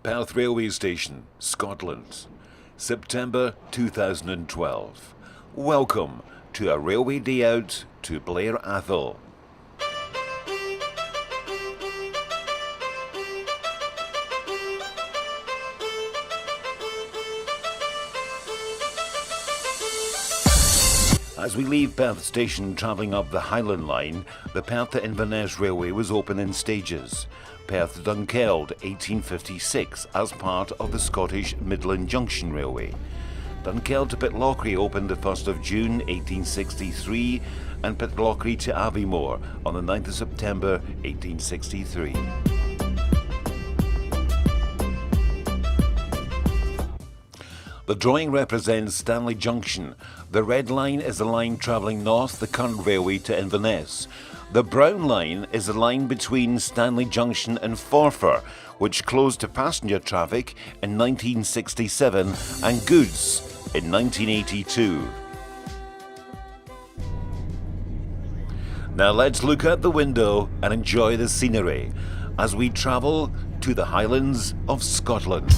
Perth Railway Station, Scotland, September 2012. Welcome to a railway day out to Blair Atholl. As we leave Perth Station travelling up the Highland line, the Perth to Inverness Railway was opened in stages. Perth to Dunkeld 1856 as part of the Scottish Midland Junction Railway. Dunkeld to Pitlochry opened the 1st of June 1863 and Pitlochry to Aviemore on the 9th of September 1863. The drawing represents Stanley Junction. The red line is the line travelling north the current railway to Inverness. The brown line is the line between Stanley Junction and Forfar, which closed to passenger traffic in 1967 and goods in 1982. Now let's look out the window and enjoy the scenery as we travel to the Highlands of Scotland.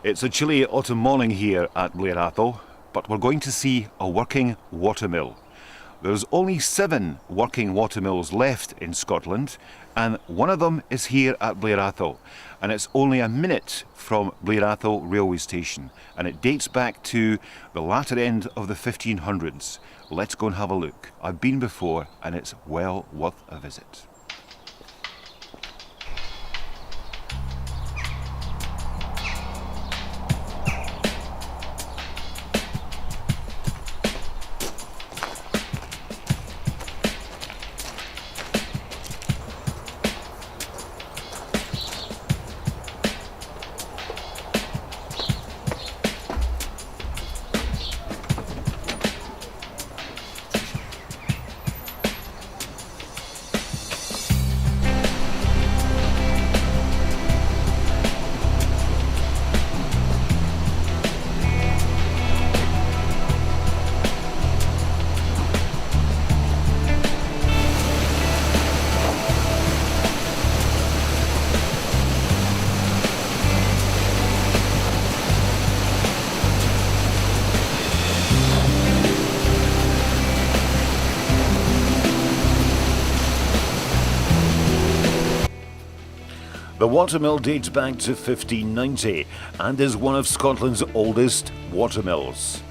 It's a chilly autumn morning here at Blair Atholl, but we're going to see a working watermill. There's only 7 working watermills left in Scotland, and one of them is here at Blair Atholl, and it's only a minute from Blair Atholl railway station, and it dates back to the latter end of the 1500s. Let's go and have a look. I've been before, and it's well worth a visit. The watermill dates back to 1590 and is one of Scotland's oldest watermills.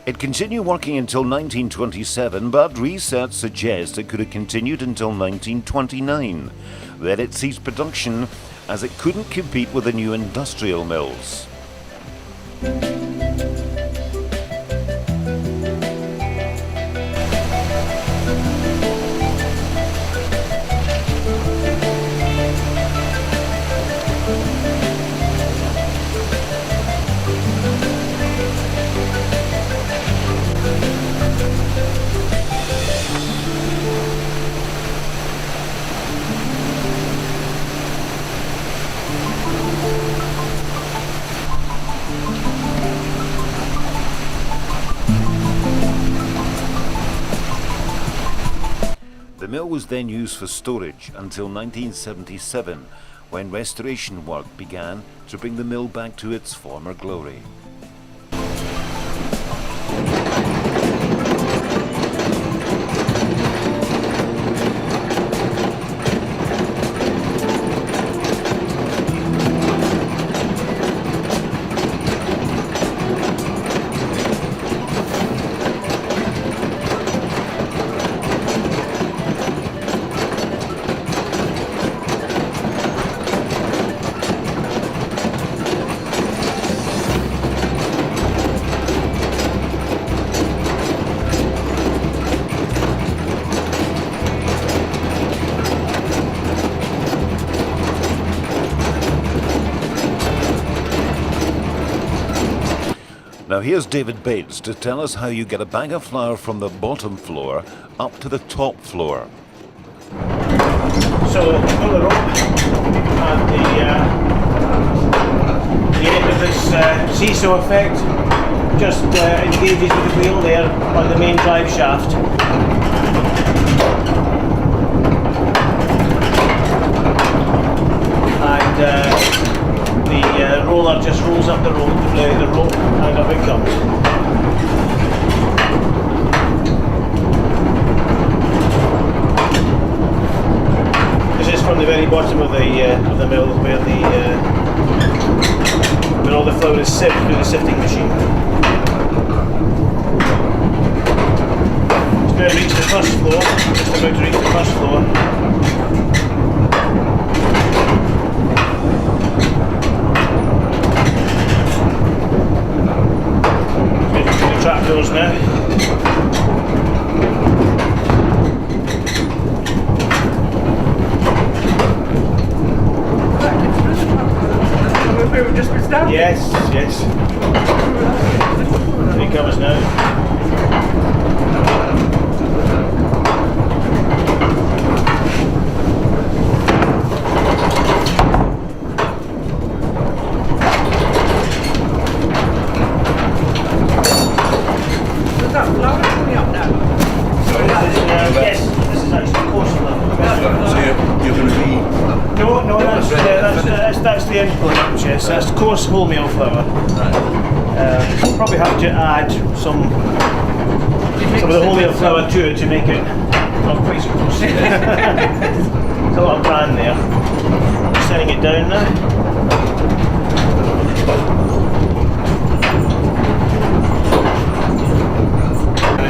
It continued working until 1927, but research suggests it could have continued until 1929. Then it ceased production as it couldn't compete with the new industrial mills. The mill was then used for storage until 1977, when restoration work began to bring the mill back to its former glory. Now here's David Bates to tell us how you get a bag of flour from the bottom floor up to the top floor. So you pull the rope and the end of this seesaw effect just engages with the wheel there on the main drive shaft. And the roller just rolls up the rope and up it comes. This is from the very bottom of the mill where where all the flour is sieved through the sifting machine. It's going to reach the first floor, just about to reach the first floor. Trapdoors now. Yes, yes. Here he comes now. Yes, this is actually coarse flour. So you're going to be... No, that's the end product, yes. That's coarse wholemeal flour. Probably have to add some of the wholemeal flour to it to make it not quite so coarse. There's a lot of bran there. Just setting it down now.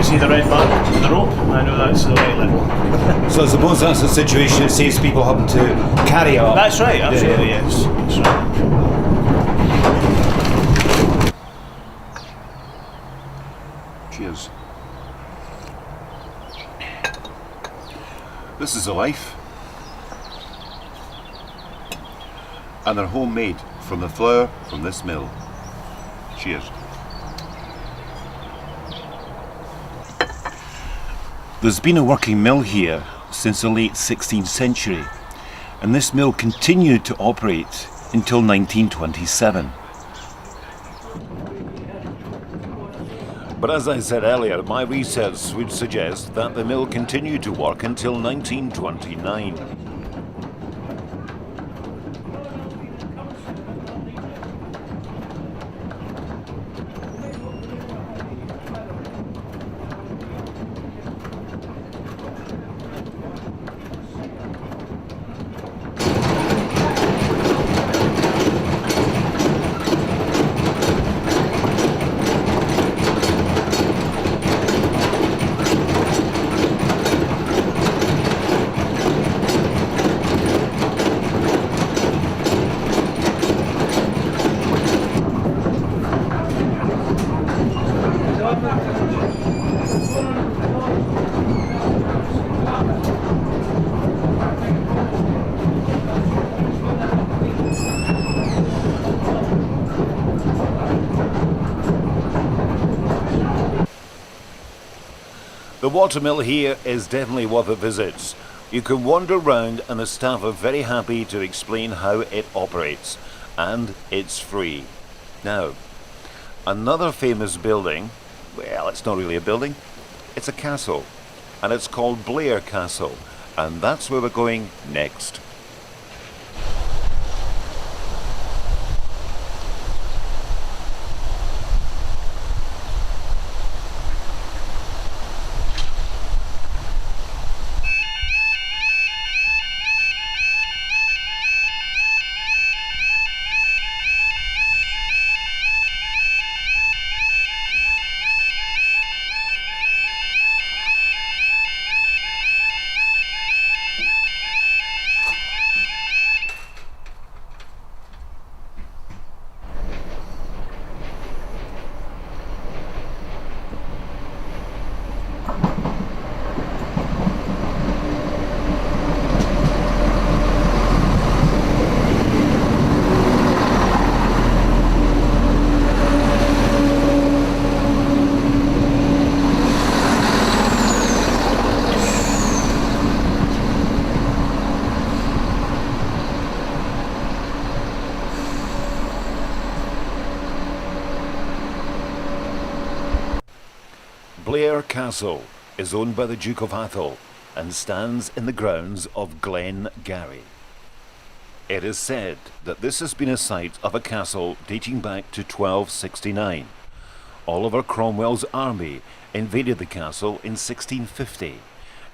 See the red mark on the rope? I know that's the right level. So I suppose that's the situation that saves people having to carry up. That's right, absolutely, yes. That's right. Cheers. This is a life. And they're homemade from the flour from this mill. Cheers. There's been a working mill here since the late 16th century, and this mill continued to operate until 1927. But as I said earlier, my research would suggest that the mill continued to work until 1929. The watermill here is definitely worth a visit. You can wander around and the staff are very happy to explain how it operates, and it's free. Now, another famous building, well, it's not really a building, it's a castle, and it's called Blair Castle, and that's where we're going next. Blair Castle is owned by the Duke of Atholl and stands in the grounds of Glen Garry. It is said that this has been a site of a castle dating back to 1269. Oliver Cromwell's army invaded the castle in 1650,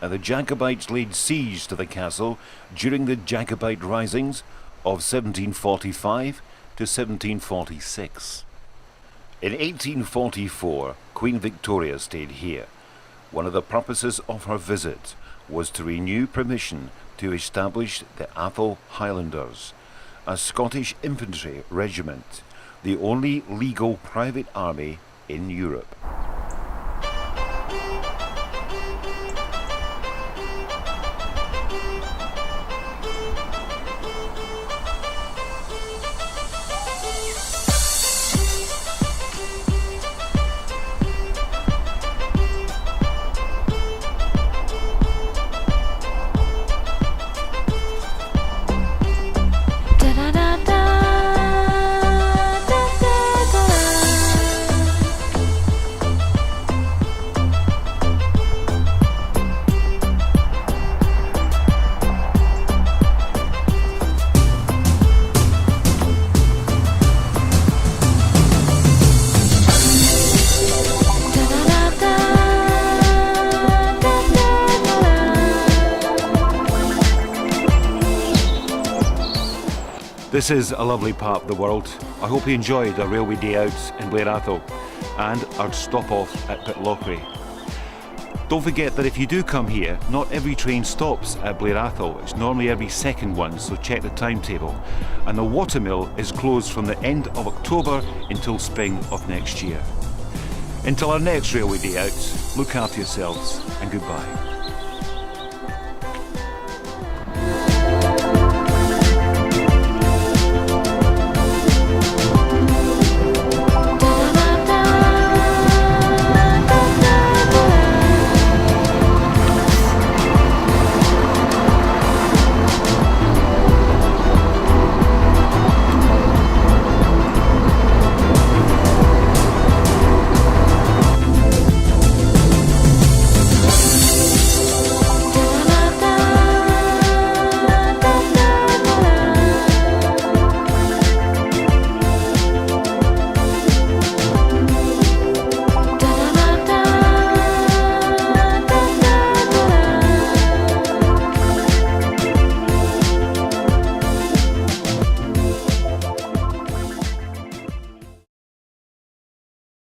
and the Jacobites laid siege to the castle during the Jacobite risings of 1745 to 1746. In 1844, Queen Victoria stayed here. One of the purposes of her visit was to renew permission to establish the Atholl Highlanders, a Scottish infantry regiment, the only legal private army in Europe. This is a lovely part of the world. I hope you enjoyed our railway day out in Blair Atholl and our stop off at Pitlochry. Don't forget that if you do come here, not every train stops at Blair Atholl. It's normally every second one, so check the timetable. And the watermill is closed from the end of October until spring of next year. Until our next railway day out, look after yourselves and goodbye.